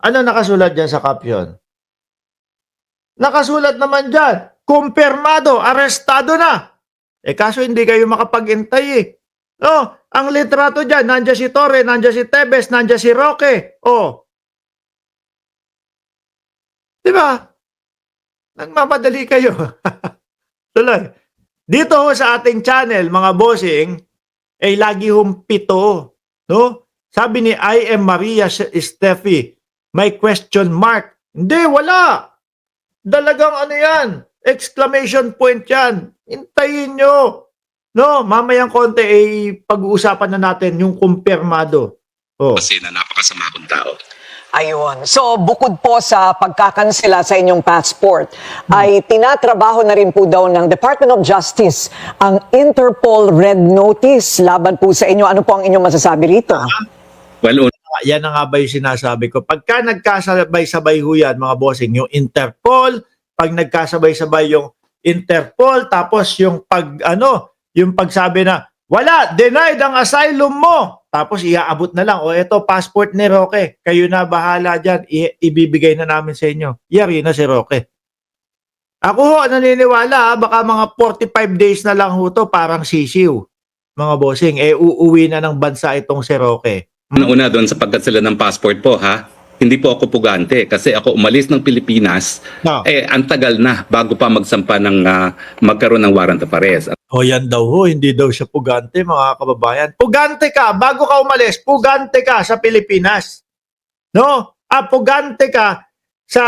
Ano nakasulat dyan sa caption? Nakasulat naman dyan, kumpirmado, arestado na. Kaso hindi kayo makapag-intay Oh, ang litrato dyan, nandiyan si Torre, nandiyan si Tebes, nandiyan si Roque. Oh. Di ba? Nagmamadali kayo. Tuloy. Dito sa ating channel, mga bossing, lagi hong pito. No? Sabi ni I am Maria Steffi, may question mark. Hindi, wala. Dalagang ano yan, exclamation point yan. Hintayin nyo. No, mamayang konti pag-uusapan na natin yung kumpirmado. Oh. Kasi na napakasama kong tao. Ayun. So, bukod po sa pagkakansela sa inyong passport, ay tinatrabaho na rin po daw ng Department of Justice ang Interpol Red Notice laban po sa inyo. Ano po ang inyong masasabi rito? Well, Yan na nga ba yung sinasabi ko. Pagka nagkasabay-sabay ho yan, mga bossing, yung Interpol, pag nagkasabay-sabay yung Interpol, tapos yung yung pagsabi na, wala, denied ang asylum mo. Tapos iaabot na lang, eto, passport ni Roque. Kayo na bahala dyan, ibibigay na namin sa inyo. Yari na si Roque. Ako ho, naniniwala, baka mga 45 days na lang ho to, parang sisiw. Mga bossing, uuwi na ng bansa itong si Roque. una doon sa pagkansela ng passport po, ha? Hindi po ako pugante kasi ako umalis ng Pilipinas, No. ang tagal na bago pa magsampa ng magkaroon ng warrant of arrest. O yan daw ho, hindi daw siya pugante, mga kababayan. Pugante ka, bago ka umalis, pugante ka sa Pilipinas. No? Pugante ka sa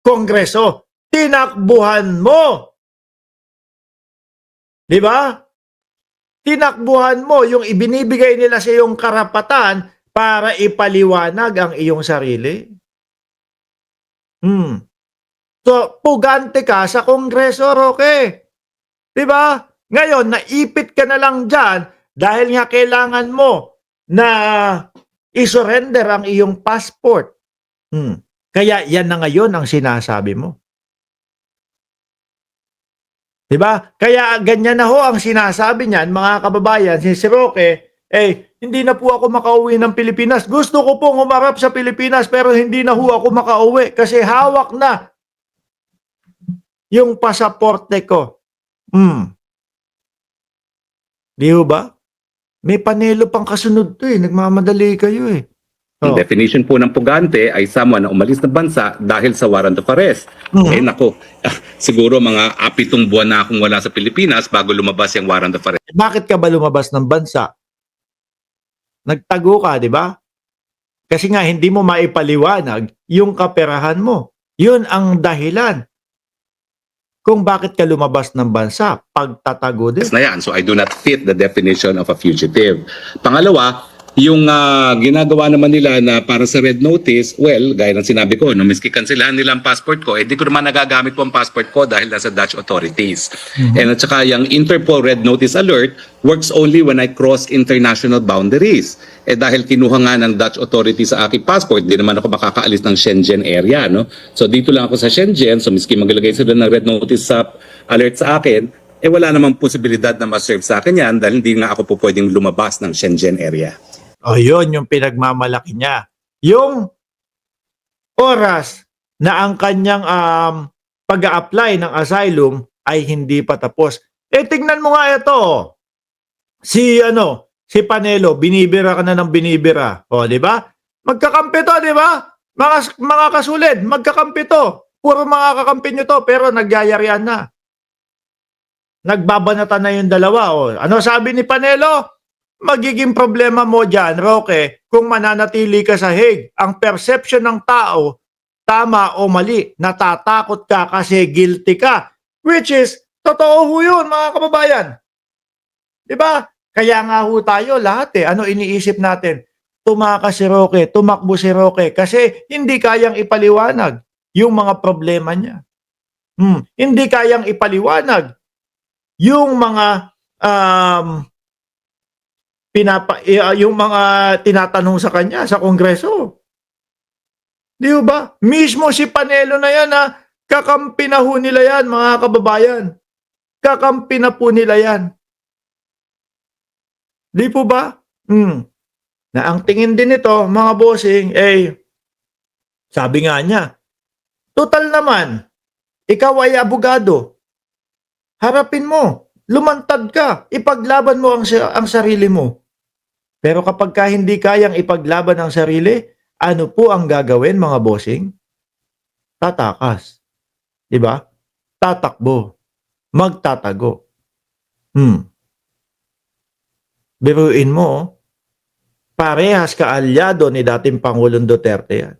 Kongreso. Tinakbuhan mo. Di ba? Tinakbuhan mo yung ibinibigay nila sa iyong karapatan para ipaliwanag ang iyong sarili. So, pugante ka sa Kongreso, Roque. Di ba? Ngayon, naipit ka na lang dyan dahil nga kailangan mo na isurrender ang iyong passport. Kaya yan na ngayon ang sinasabi mo. Di ba? Kaya ganyan na ho ang sinasabi niyan, mga kababayan, si Roque, hindi na po ako makauwi ng Pilipinas. Gusto ko pong umarap sa Pilipinas pero hindi na ho ako makauwi kasi hawak na yung pasaporte ko. Di ho ba? May panelo pang kasunod to nagmamadali kayo Ang definition po ng pugante ay someone na umalis na bansa dahil sa warrant of arrest. Nako, siguro mga 7 buwan na akong wala sa Pilipinas bago lumabas yung warrant of arrest. Bakit ka ba lumabas ng bansa? Nagtago ka, di ba? Kasi nga hindi mo maipaliwanag yung kaperahan mo. Yun ang dahilan kung bakit ka lumabas ng bansa. Pagtatago din. Na yan. So I do not fit the definition of a fugitive. Pangalawa, yung ginagawa naman nila na para sa red notice, well, gaya ng sinabi ko, miski kanselahan nila ang passport ko, di ko naman nagagamit po ang passport ko dahil nasa Dutch authorities. And at saka yung Interpol red notice alert works only when I cross international boundaries. Dahil kinuha nga ng Dutch authorities sa aking passport, di naman ako makakaalis ng Schengen area, no? So dito lang ako sa Schengen, so miski maglagay sila ng red notice sa alert sa akin, wala namang posibilidad na ma-serve sa akin yan dahil hindi nga ako po pwedeng lumabas ng Schengen area. Yun yung pinagmamalaki niya. Yung oras na ang kanyang pag-a-apply ng asylum ay hindi pa tapos. Tignan mo nga ito. Si Panelo, binibira ka na ng binibira. Di ba? Magkakampi to, di ba? Mga kasulid, magkakampi to. Puro mga kakampi nyo to, pero nagyayarian na. Nagbabanatan na yung dalawa. Ano sabi ni Panelo? Magiging problema mo dyan, Roque, kung mananatili ka sa Hague. Ang perception ng tao, tama o mali, natatakot ka kasi guilty ka. Which is, totoo ho yun, mga kababayan. Diba? Kaya nga ho tayo lahat Ano iniisip natin? Tumakas si Roque, tumakbo si Roque kasi hindi kayang ipaliwanag yung mga problema niya. Hindi kayang ipaliwanag yung mga yung mga tinatanong sa kanya sa Kongreso. Di ba? Mismo si Panelo na yan kakampi na ho nila yan, mga kababayan. Kakampi na po nila yan. Di po ba? Na ang tingin din nito, mga bossing, Sabi nga niya, total naman, ikaw ay abogado. Harapin mo, lumantad ka, ipaglaban mo ang sarili mo. Pero kapag ka hindi kayang ipaglaban ang sarili, ano po ang gagawin mga bossing? Tatakas. Diba? Tatakbo. Magtatago. Biruin mo, parehas kaalyado ni dating Pangulong Duterte yan.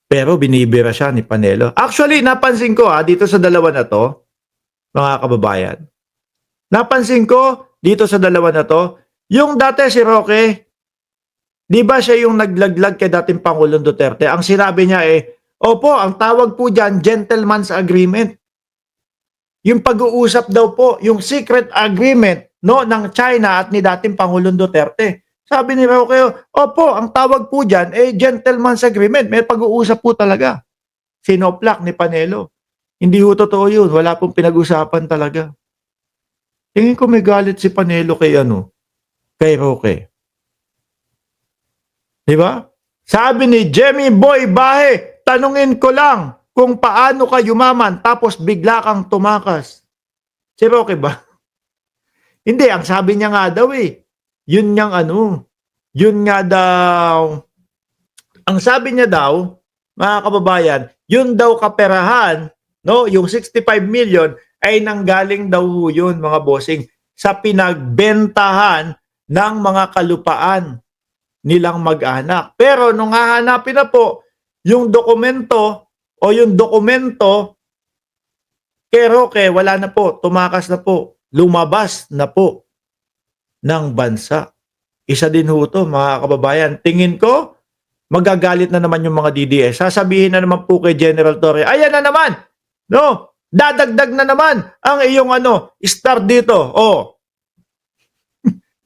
Pero binibira siya ni Panelo. Actually, napansin ko dito sa dalawa na to, mga kababayan. Napansin ko dito sa dalawa na to, yung dati si Roque, di ba siya yung naglaglag kay dating Pangulong Duterte? Ang sinabi niya opo, ang tawag po dyan, gentleman's agreement. Yung pag-uusap daw po, yung secret agreement ng China at ni dating Pangulong Duterte. Sabi ni Roque, opo, ang tawag po dyan, gentleman's agreement. May pag-uusap po talaga. Sinoplak ni Panelo. Hindi ho totoo yun. Wala pong pinag-usapan talaga. Tingin ko may galit si Panelo kay Roque. Diba? Sabi ni Jemmy Boy Bahe, tanungin ko lang kung paano ka yumaman tapos bigla kang tumakas. Si Roque ba? Hindi, ang sabi niya nga daw yun nga daw, ang sabi niya daw, mga kababayan, yun daw kaperahan, yung 65 million ay nanggaling daw yun, mga bossing, sa pinagbentahan ng mga kalupaan nilang mag-anak. Pero nung hahanapin na po yung dokumento kay Roque, wala na po, tumakas na po, lumabas na po ng bansa. Isa din ho to, mga kababayan. Tingin ko, magagalit na naman yung mga DDS. Sasabihin na naman po kay General Torre, ayan na naman, dadagdag na naman ang iyong star dito.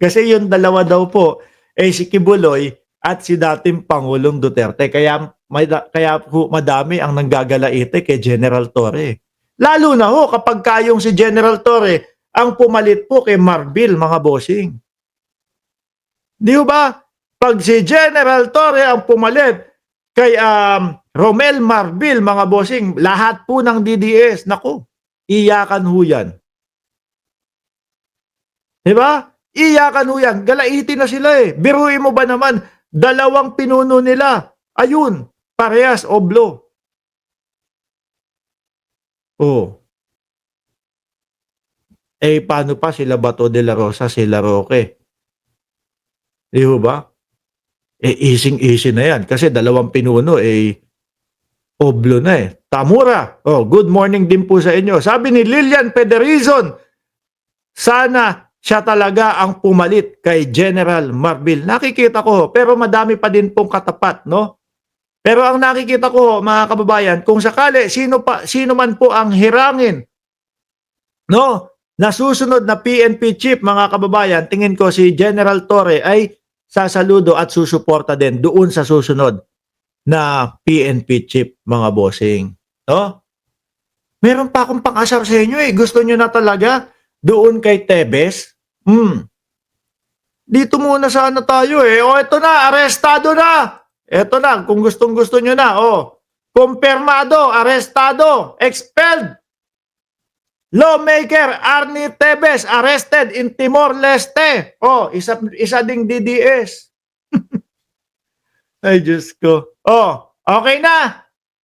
Kasi yung dalawa daw po, si Kibuloy at si dating Pangulong Duterte. Kaya madami ang nanggagalaite kay General Torre. Lalo na kapag kayong si General Torre ang pumalit po kay Marbil, mga bossing. Di ba? Pag si General Torre ang pumalit kay Romel Marbil, mga bossing, lahat po ng DDS, naku, iyakan ho yan. Di ba? Iyakan ho yan. Galaitin na sila Biruin mo ba naman, dalawang pinuno nila, ayun, parehas, oblo. Paano pa sila Bato de la Rosa, sila Roque? Di ba? Easy na yan. Kasi dalawang pinuno, oblo na Tamura, good morning din po sa inyo. Sabi ni Lilian Pederizon, sana siya talaga ang pumalit kay General Marbil. Nakikita ko, pero madami pa din pong katapat, Pero ang nakikita ko, mga kababayan, kung sakali, sino man po ang hirangin, na susunod na PNP chief, mga kababayan, tingin ko si General Torre ay sasaludo at susuporta din doon sa susunod na PNP chief, mga bossing. Meron pa akong pang-asar sa inyo Gusto nyo na talaga doon kay Tebes? Dito muna sana tayo ito na, arestado na. Ito na, kung gustong-gusto nyo na. Kumpirmado, arestado, expelled. Lawmaker Arnie Tebes arrested in Timor-Leste. Isa ding DDS. Ay, Diyos ko. Okay na.